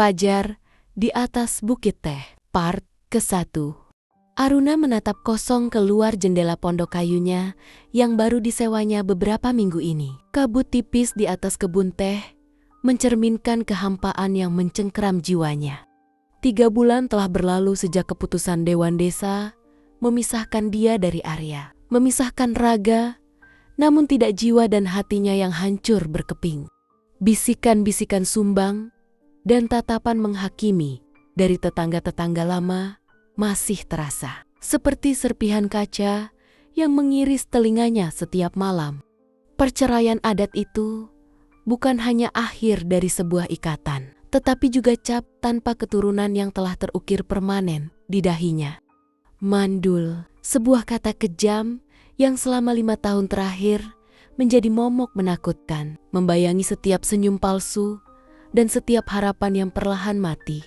Fajar di atas Bukit Teh, Part ke-1. Aruna menatap kosong keluar jendela pondok kayunya yang baru disewanya beberapa minggu ini. Kabut tipis di atas kebun teh mencerminkan kehampaan yang mencengkeram jiwanya. 3 bulan telah berlalu sejak keputusan Dewan Desa memisahkan dia dari Arya. Memisahkan raga, namun tidak jiwa dan hatinya yang hancur berkeping. Bisikan-bisikan sumbang dan tatapan menghakimi dari tetangga-tetangga lama masih terasa. Seperti serpihan kaca yang mengiris telinganya setiap malam. Perceraian adat itu bukan hanya akhir dari sebuah ikatan, tetapi juga cap tanpa keturunan yang telah terukir permanen di dahinya. Mandul, sebuah kata kejam yang selama 5 tahun terakhir menjadi momok menakutkan, membayangi setiap senyum palsu dan setiap harapan yang perlahan mati,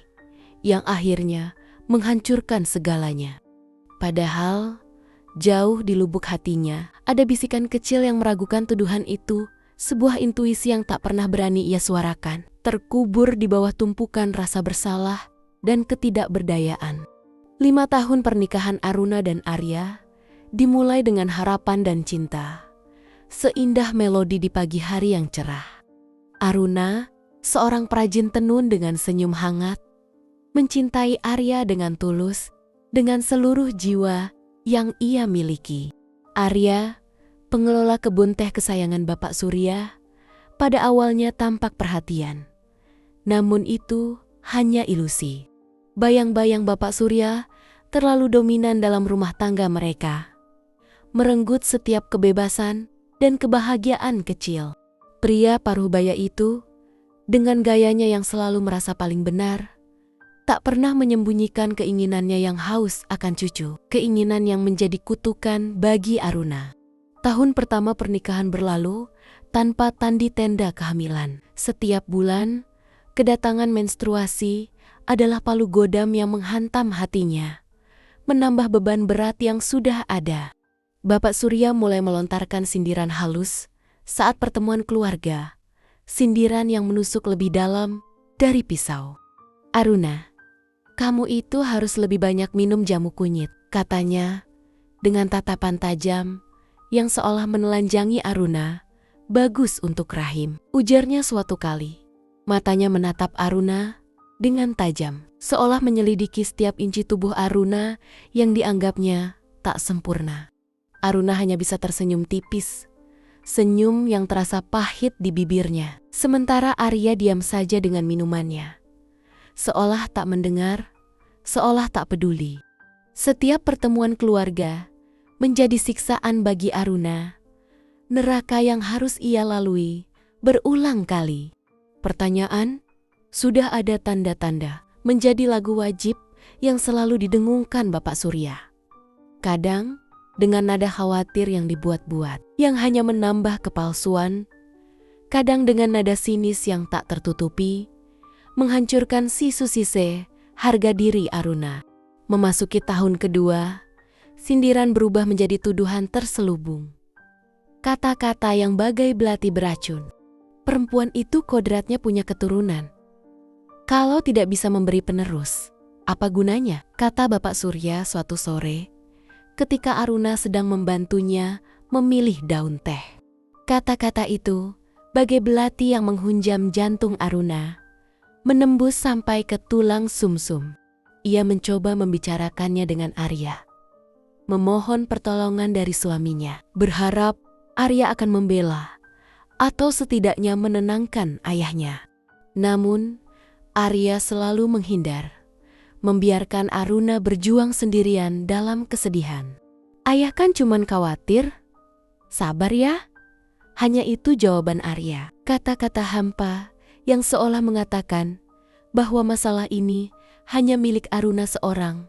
yang akhirnya menghancurkan segalanya. Padahal, jauh di lubuk hatinya, ada bisikan kecil yang meragukan tuduhan itu, sebuah intuisi yang tak pernah berani ia suarakan, terkubur di bawah tumpukan rasa bersalah dan ketidakberdayaan. 5 tahun pernikahan Aruna dan Arya dimulai dengan harapan dan cinta, seindah melodi di pagi hari yang cerah. Aruna, seorang perajin tenun dengan senyum hangat, mencintai Arya dengan tulus, dengan seluruh jiwa yang ia miliki. Arya, pengelola kebun teh kesayangan Bapak Surya, pada awalnya tampak perhatian. Namun itu hanya ilusi. Bayang-bayang Bapak Surya terlalu dominan dalam rumah tangga mereka, merenggut setiap kebebasan dan kebahagiaan kecil. Pria paruh baya itu, dengan gayanya yang selalu merasa paling benar, tak pernah menyembunyikan keinginannya yang haus akan cucu, keinginan yang menjadi kutukan bagi Aruna. Tahun pertama pernikahan berlalu tanpa tandi tenda kehamilan. Setiap bulan, kedatangan menstruasi adalah palu godam yang menghantam hatinya, menambah beban berat yang sudah ada. Bapak Surya mulai melontarkan sindiran halus saat pertemuan keluarga, sindiran yang menusuk lebih dalam dari pisau. "Aruna, kamu itu harus lebih banyak minum jamu kunyit," katanya dengan tatapan tajam yang seolah menelanjangi Aruna. "Bagus untuk rahim," ujarnya suatu kali. Matanya menatap Aruna dengan tajam, seolah menyelidiki setiap inci tubuh Aruna yang dianggapnya tak sempurna. Aruna hanya bisa tersenyum tipis, senyum yang terasa pahit di bibirnya. Sementara Arya diam saja dengan minumannya, seolah tak mendengar, seolah tak peduli. Setiap pertemuan keluarga menjadi siksaan bagi Aruna, neraka yang harus ia lalui berulang kali. Pertanyaan, sudah ada tanda-tanda, menjadi lagu wajib yang selalu didengungkan Bapak Surya. Kadang dengan nada khawatir yang dibuat-buat, yang hanya menambah kepalsuan, kadang dengan nada sinis yang tak tertutupi, menghancurkan sisu-sise harga diri Aruna. Memasuki tahun kedua, sindiran berubah menjadi tuduhan terselubung. Kata-kata yang bagai belati beracun. "Perempuan itu kodratnya punya keturunan. Kalau tidak bisa memberi penerus, apa gunanya?" kata Bapak Surya suatu sore ketika Aruna sedang membantunya memilih daun teh. Kata-kata itu bagai belati yang menghunjam jantung Aruna, menembus sampai ke tulang sumsum. Ia mencoba membicarakannya dengan Arya, memohon pertolongan dari suaminya, berharap Arya akan membela atau setidaknya menenangkan ayahnya. Namun Arya selalu menghindar, membiarkan Aruna berjuang sendirian dalam kesedihan. "Ayah kan cuman khawatir. Sabar ya." Hanya itu jawaban Arya. Kata-kata hampa yang seolah mengatakan bahwa masalah ini hanya milik Aruna seorang,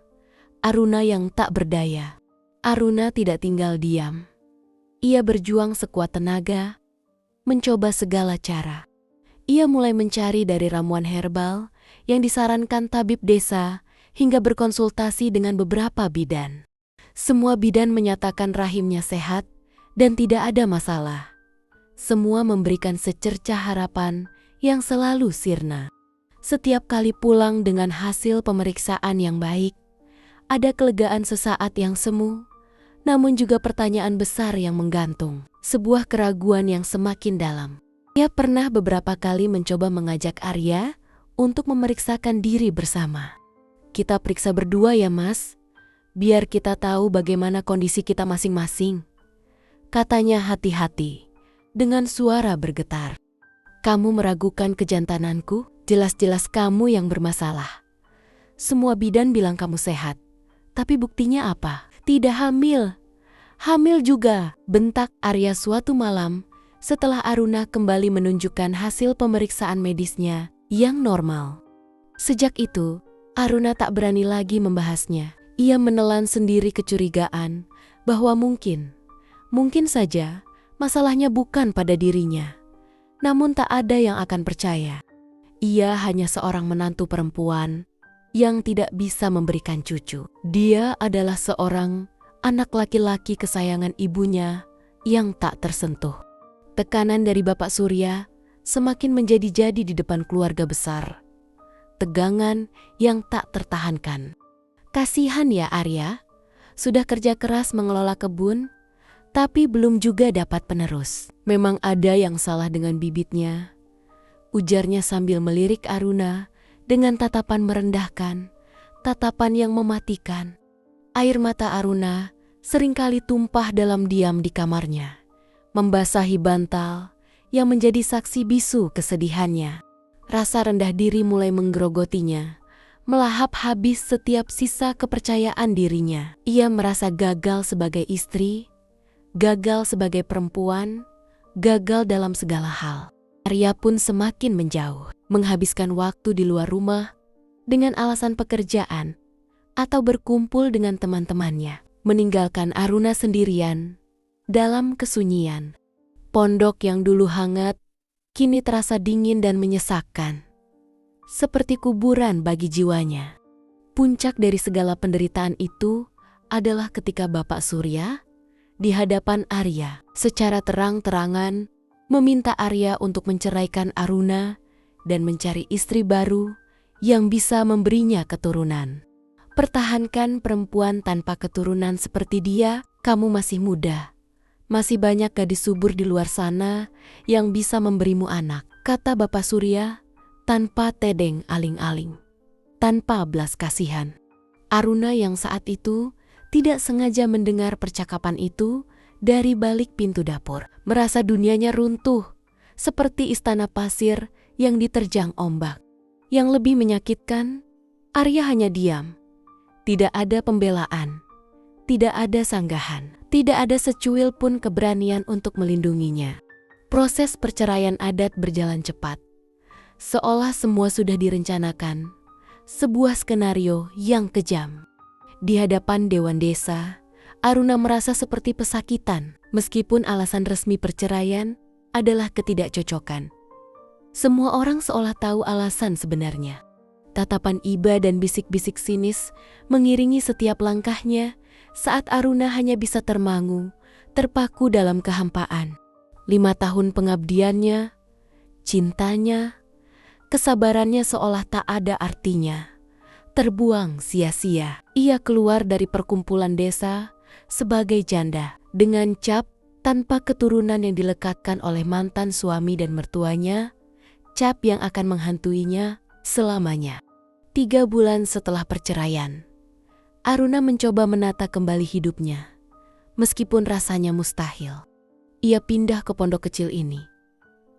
Aruna yang tak berdaya. Aruna tidak tinggal diam. Ia berjuang sekuat tenaga, mencoba segala cara. Ia mulai mencari dari ramuan herbal yang disarankan tabib desa hingga berkonsultasi dengan beberapa bidan. Semua bidan menyatakan rahimnya sehat dan tidak ada masalah. Semua memberikan secercah harapan yang selalu sirna. Setiap kali pulang dengan hasil pemeriksaan yang baik, ada kelegaan sesaat yang semu, namun juga pertanyaan besar yang menggantung, sebuah keraguan yang semakin dalam. Ia pernah beberapa kali mencoba mengajak Arya untuk memeriksakan diri bersama. "Kita periksa berdua ya Mas, biar kita tahu bagaimana kondisi kita masing-masing," katanya hati-hati dengan suara bergetar. "Kamu meragukan kejantananku? Jelas-jelas kamu yang bermasalah. Semua bidan bilang kamu sehat, tapi buktinya apa? Tidak hamil. Hamil juga," bentak Arya suatu malam setelah Aruna kembali menunjukkan hasil pemeriksaan medisnya yang normal. Sejak itu, Aruna tak berani lagi membahasnya. Ia menelan sendiri kecurigaan bahwa mungkin saja masalahnya bukan pada dirinya. Namun tak ada yang akan percaya. Ia hanya seorang menantu perempuan yang tidak bisa memberikan cucu. Dia adalah seorang anak laki-laki kesayangan ibunya yang tak tersentuh. Tekanan dari Bapak Surya semakin menjadi-jadi di depan keluarga besar. Tegangan yang tak tertahankan. Kasihan ya Arya, sudah kerja keras mengelola kebun, tapi belum juga dapat penerus. Memang ada yang salah dengan bibitnya, ujarnya sambil melirik Aruna dengan tatapan merendahkan, tatapan yang mematikan. Air mata Aruna seringkali tumpah dalam diam di kamarnya, membasahi bantal yang menjadi saksi bisu kesedihannya. Rasa rendah diri mulai menggerogotinya, melahap habis setiap sisa kepercayaan dirinya. Ia merasa gagal sebagai istri, gagal sebagai perempuan, gagal dalam segala hal. Arya pun semakin menjauh, menghabiskan waktu di luar rumah dengan alasan pekerjaan atau berkumpul dengan teman-temannya, meninggalkan Aruna sendirian dalam kesunyian. Pondok yang dulu hangat kini terasa dingin dan menyesakkan, seperti kuburan bagi jiwanya. Puncak dari segala penderitaan itu adalah ketika Bapak Surya di hadapan Arya secara terang-terangan meminta Arya untuk menceraikan Aruna dan mencari istri baru yang bisa memberinya keturunan. "Pertahankan perempuan tanpa keturunan seperti dia, kamu masih muda. Masih banyak gadis subur di luar sana yang bisa memberimu anak," kata Bapak Surya tanpa tedeng aling-aling, tanpa belas kasihan. Aruna yang saat itu tidak sengaja mendengar percakapan itu dari balik pintu dapur, merasa dunianya runtuh seperti istana pasir yang diterjang ombak. Yang lebih menyakitkan, Arya hanya diam. Tidak ada pembelaan, tidak ada sanggahan, tidak ada secuil pun keberanian untuk melindunginya. Proses perceraian adat berjalan cepat, seolah semua sudah direncanakan, sebuah skenario yang kejam. Di hadapan Dewan Desa, Aruna merasa seperti pesakitan, meskipun alasan resmi perceraian adalah ketidakcocokan. Semua orang seolah tahu alasan sebenarnya. Tatapan iba dan bisik-bisik sinis mengiringi setiap langkahnya saat Aruna hanya bisa termangu, terpaku dalam kehampaan. 5 tahun pengabdiannya, cintanya, kesabarannya seolah tak ada artinya, terbuang sia-sia. Ia keluar dari perkumpulan desa sebagai janda, dengan cap tanpa keturunan yang dilekatkan oleh mantan suami dan mertuanya, cap yang akan menghantuinya selamanya. 3 bulan setelah perceraian, Aruna mencoba menata kembali hidupnya, meskipun rasanya mustahil. Ia pindah ke pondok kecil ini,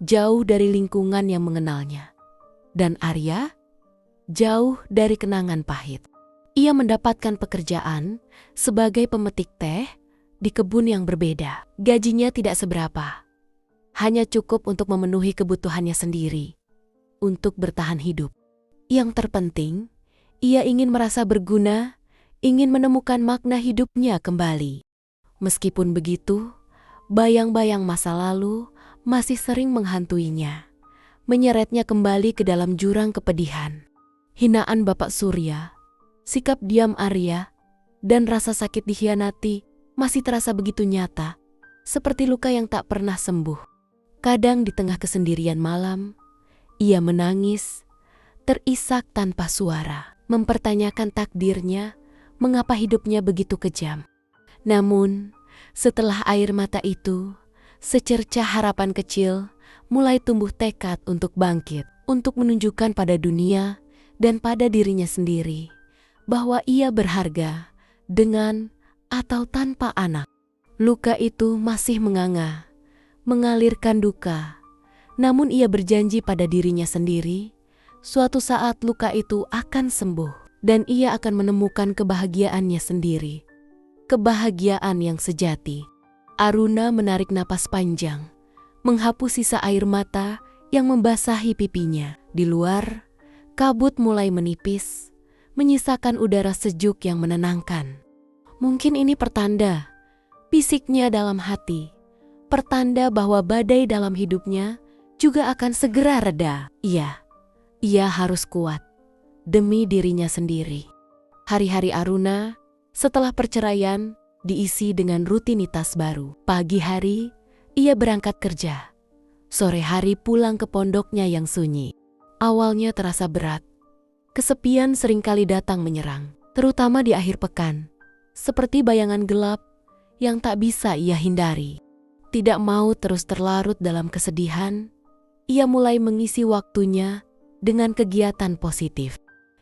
jauh dari lingkungan yang mengenalnya. Dan Arya, jauh dari kenangan pahit. Ia mendapatkan pekerjaan sebagai pemetik teh di kebun yang berbeda. Gajinya tidak seberapa, hanya cukup untuk memenuhi kebutuhannya sendiri, untuk bertahan hidup. Yang terpenting, ia ingin merasa berguna, ingin menemukan makna hidupnya kembali. Meskipun begitu, bayang-bayang masa lalu masih sering menghantuinya, menyeretnya kembali ke dalam jurang kepedihan. Hinaan Bapak Surya, sikap diam Arya, dan rasa sakit dikhianati masih terasa begitu nyata, seperti luka yang tak pernah sembuh. Kadang di tengah kesendirian malam, ia menangis, terisak tanpa suara, mempertanyakan takdirnya, mengapa hidupnya begitu kejam. Namun, setelah air mata itu, secercah harapan kecil mulai tumbuh tekad untuk bangkit, untuk menunjukkan pada dunia dan pada dirinya sendiri bahwa ia berharga dengan atau tanpa anak. Luka itu masih menganga, mengalirkan duka, namun ia berjanji pada dirinya sendiri, suatu saat luka itu akan sembuh dan ia akan menemukan kebahagiaannya sendiri. Kebahagiaan yang sejati. Aruna menarik napas panjang, menghapus sisa air mata yang membasahi pipinya. Di luar, kabut mulai menipis, menyisakan udara sejuk yang menenangkan. Mungkin ini pertanda, bisiknya dalam hati, pertanda bahwa badai dalam hidupnya juga akan segera reda. Ia harus kuat demi dirinya sendiri. Hari-hari Aruna setelah perceraian diisi dengan rutinitas baru. Pagi hari, ia berangkat kerja. Sore hari pulang ke pondoknya yang sunyi. Awalnya terasa berat. Kesepian seringkali datang menyerang, terutama di akhir pekan. Seperti bayangan gelap yang tak bisa ia hindari. Tidak mau terus terlarut dalam kesedihan, ia mulai mengisi waktunya dengan kegiatan positif.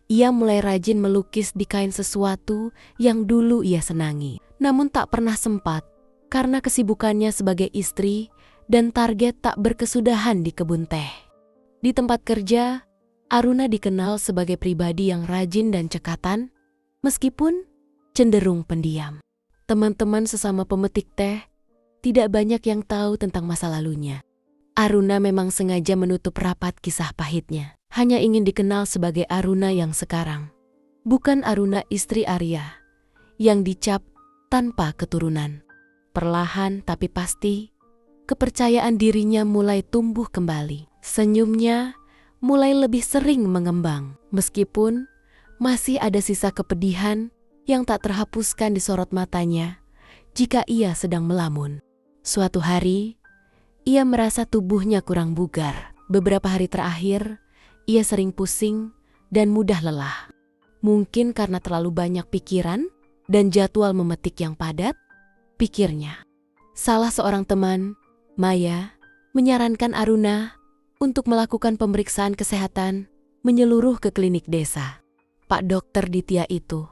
Ia mulai rajin melukis di kain sesuatu yang dulu ia senangi, namun tak pernah sempat karena kesibukannya sebagai istri dan target tak berkesudahan di kebun teh. Di tempat kerja, Aruna dikenal sebagai pribadi yang rajin dan cekatan, meskipun cenderung pendiam. Teman-teman sesama pemetik teh tidak banyak yang tahu tentang masa lalunya. Aruna memang sengaja menutup rapat kisah pahitnya. Hanya ingin dikenal sebagai Aruna yang sekarang. Bukan Aruna istri Arya, yang dicap tanpa keturunan. Perlahan tapi pasti, kepercayaan dirinya mulai tumbuh kembali. Senyumnya mulai lebih sering mengembang, meskipun masih ada sisa kepedihan yang tak terhapuskan di sorot matanya jika ia sedang melamun. Suatu hari, ia merasa tubuhnya kurang bugar. Beberapa hari terakhir, ia sering pusing dan mudah lelah. Mungkin karena terlalu banyak pikiran dan jadwal memetik yang padat, pikirnya. Salah seorang teman, Maya, menyarankan Aruna untuk melakukan pemeriksaan kesehatan menyeluruh ke klinik desa. Pak Dokter Ditya itu,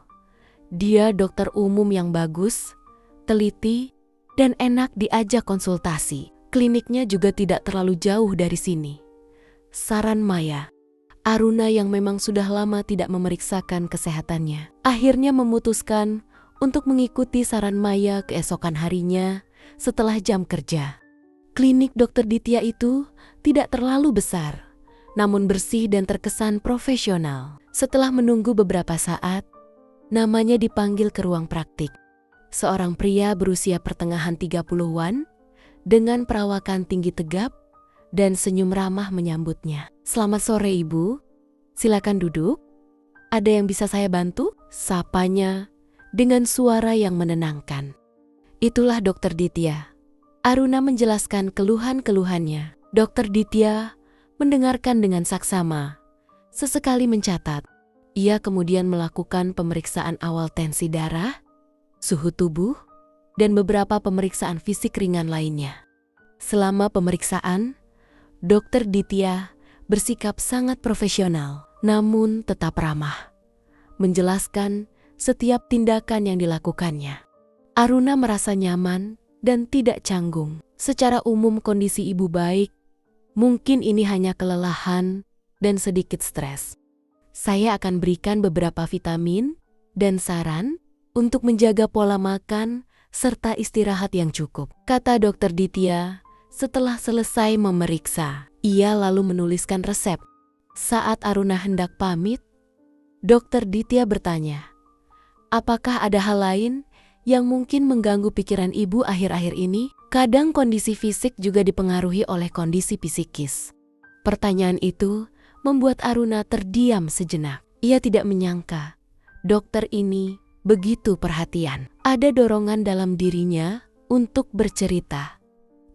dia dokter umum yang bagus, teliti, dan enak diajak konsultasi. Kliniknya juga tidak terlalu jauh dari sini. Saran Maya. Aruna yang memang sudah lama tidak memeriksakan kesehatannya, akhirnya memutuskan untuk mengikuti saran Maya keesokan harinya setelah jam kerja. Klinik Dokter Ditya itu tidak terlalu besar, namun bersih dan terkesan profesional. Setelah menunggu beberapa saat, namanya dipanggil ke ruang praktik. Seorang pria berusia pertengahan 30-an dengan perawakan tinggi tegap dan senyum ramah menyambutnya. "Selamat sore, Ibu. Silakan duduk. Ada yang bisa saya bantu?" Sapanya dengan suara yang menenangkan. Itulah Dokter Ditya. Aruna menjelaskan keluhan-keluhannya. Dokter Ditya mendengarkan dengan saksama. Sesekali mencatat. Ia kemudian melakukan pemeriksaan awal tensi darah, suhu tubuh, dan beberapa pemeriksaan fisik ringan lainnya. Selama pemeriksaan, Dokter Ditya bersikap sangat profesional, namun tetap ramah, menjelaskan setiap tindakan yang dilakukannya. Aruna merasa nyaman dan tidak canggung. Secara umum kondisi ibu baik, mungkin ini hanya kelelahan dan sedikit stres. Saya akan berikan beberapa vitamin dan saran untuk menjaga pola makan serta istirahat yang cukup, kata Dokter Ditya setelah selesai memeriksa. Ia lalu menuliskan resep. Saat Aruna hendak pamit, Dokter Ditya bertanya, apakah ada hal lain yang mungkin mengganggu pikiran ibu akhir-akhir ini? Kadang kondisi fisik juga dipengaruhi oleh kondisi psikis. Pertanyaan itu membuat Aruna terdiam sejenak. Ia tidak menyangka dokter ini begitu perhatian. Ada dorongan dalam dirinya untuk bercerita.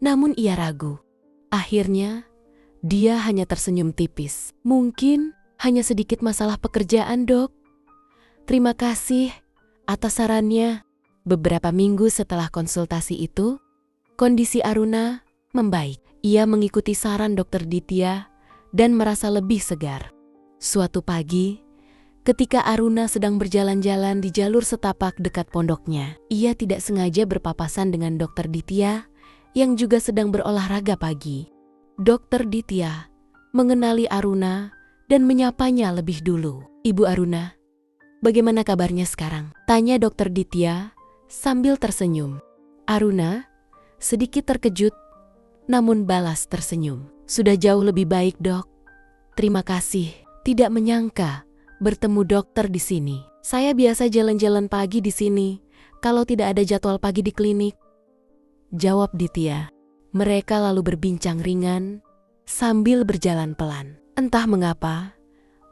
Namun ia ragu. Akhirnya, dia hanya tersenyum tipis. Mungkin Hanya sedikit masalah pekerjaan, Dok. Terima kasih atas sarannya. Beberapa minggu setelah konsultasi itu, kondisi Aruna membaik. Ia mengikuti saran Dokter Ditya dan merasa lebih segar. Suatu pagi, ketika Aruna sedang berjalan-jalan di jalur setapak dekat pondoknya, ia tidak sengaja berpapasan dengan Dokter Ditya yang juga sedang berolahraga pagi. Dokter Ditya mengenali Aruna dan menyapanya lebih dulu. "Ibu Aruna, bagaimana kabarnya sekarang?" tanya Dokter Ditya sambil tersenyum. Aruna sedikit terkejut, namun balas tersenyum. "Sudah jauh lebih baik, Dok. Terima kasih. Tidak menyangka bertemu dokter di sini. Saya biasa jalan-jalan pagi di sini kalau tidak ada jadwal pagi di klinik," jawab Ditya. Mereka lalu berbincang ringan sambil berjalan pelan. Entah mengapa,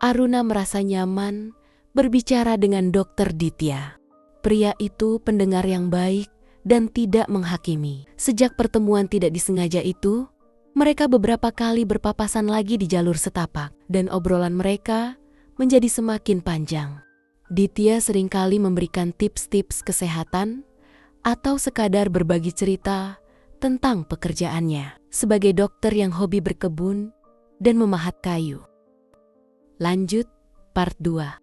Aruna merasa nyaman berbicara dengan Dokter Ditya. Pria itu pendengar yang baik dan tidak menghakimi. Sejak pertemuan tidak disengaja itu, mereka beberapa kali berpapasan lagi di jalur setapak dan obrolan mereka menjadi semakin panjang. Ditya seringkali memberikan tips-tips kesehatan atau sekadar berbagi cerita tentang pekerjaannya sebagai dokter yang hobi berkebun dan memahat kayu. Lanjut part 2.